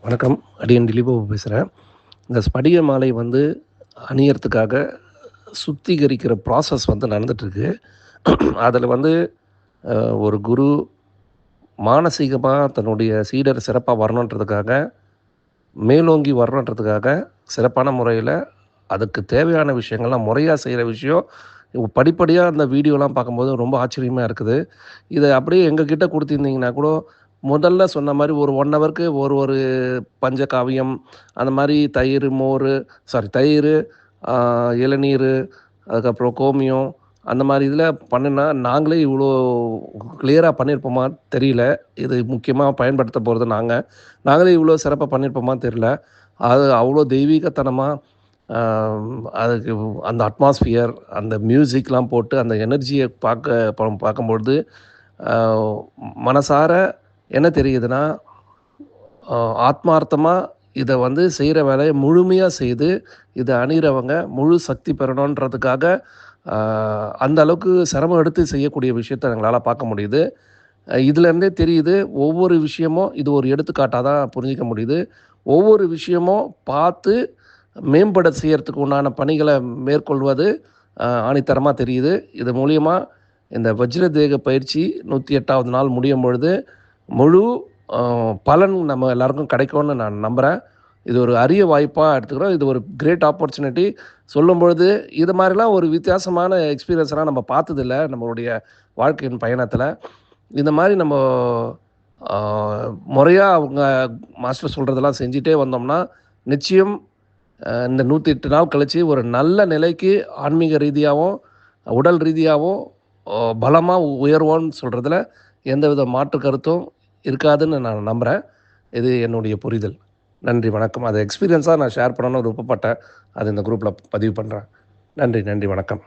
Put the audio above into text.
வணக்கம். அடியன் திலீபு பேசுகிறேன். இந்த ஸ்படிக மாலை வந்து அணியறதுக்காக சுத்திகரிக்கிற ப்ராசஸ் வந்து நடந்துட்டுருக்கு. அதில வந்து ஒரு குரு மானசீகமா தன்னுடைய சீடர் சிறப்பா வரணுன்றதுக்காக, மேலோங்கி வரணுன்றதுக்காக, சிறப்பான முறையில அதுக்கு தேவையான விஷயங்கள்லாம் முறையா செய்ற விஷயம், படிப்படியா அந்த வீடியோலாம் பார்க்கும்போது ரொம்ப ஆச்சரியமா இருக்குது. இத அப்படியே எங்ககிட்ட குடுத்திருந்தீங்கன்னா கூட, முதல்ல சொன்ன மாரி ஒரு 1 ஹவருக்கு ஒரு ஒரு பஞ்சகாவியம், அந்த மாரி தயிரு, மோரு தயிரு, ஆ இளநீரு, அதுக்கப்புறம் கோமியம், அந்த மாரி இதில பண்ணுனா, நாங்களே இவ்வளோ கிளியரா பண்ணியிருப்போமா தெரியல. இது முக்கியமா பயன்படுத்த போறது நாங்க. நாங்களே இவ்வளோ சிறப்பா பண்ணியிருப்போமான்னு தெரியல. அது அவ்வளோ தெய்வீகத்தனமா, ஆ அதுக்கு அந்த அட்மாஸ்பியர், அந்த மியூசிக்லாம் போட்டு, அந்த எனர்ஜிய பார்க்கும்பொழுது, ஆ மனசார என்ன தெரியுதுன்னா, ஆ ஆத்மார்த்தமா இத வந்து செய்ற வேலைய முழுமையா செய்து, இத அணியிறவங்க முழு சக்தி பெறணுன்றதுக்காக, ஆ அந்த அளவுக்கு சிரமம் எடுத்து செய்யக்கூடிய விஷயத்த எங்களால பார்க்க முடியுது. இதுலேருந்தே தெரியுது, ஒவ்வொரு விஷயமும் இது ஒரு எடுத்துக்காட்டா தான் புரிஞ்சுக்க முடியுது. ஒவ்வொரு விஷயமும் பார்த்து மேம்பட செய்யறதுக்கு உண்டான பணிகள மேற்கொள்வது ஆணித்தரமா தெரியுது. இது மூலியமா இந்த வஜ்ர தேக பயிற்சி 108வது நாள் முடியும் பொழுது, முழு அ பலன் நம்ம எல்லாருக்கும் கிடைக்கும்னு நான் நம்புறேன். இது ஒரு அரிய வாய்ப்பா எடுத்துக்கிறோம். இது ஒரு கிரேட் ஆப்பர்ச்சுனிட்டி. சொல்லும்பொழுது, இது மாரிலாம் ஒரு வித்தியாசமான எக்ஸ்பீரியன்ஸ்லாம் நம்ம பார்த்ததில்ல, நம்மளுடைய வாழ்க்கையின் பயணத்தில. இந்த மாரி நம்போ ஆ முறையா அவங்க மாஸ்டர் சொல்றதெல்லாம் செஞ்சுட்டே வந்தோம்னா, நிச்சயம் இந்த 108 நாள் கழிச்சு ஒரு நல்ல நிலைக்கு ஆன்மீக ரீதியாவும், உடல் ரீதியாவும் பலமா உயர்வோம்னு சொல்றதுல எந்தவித மாற்று கருத்தும் இருக்காதுன்னு நான் நம்புறேன். இது என்னுடைய புரிதல். நன்றி, வணக்கம். அத எக்ஸ்பீரியன்ஸா நான் ஷேர் பண்ணணும்னு விருப்பப்பட்டேன். அது இந்த குரூப்ல பதிவு பண்றேன். நன்றி, நன்றி, வணக்கம்.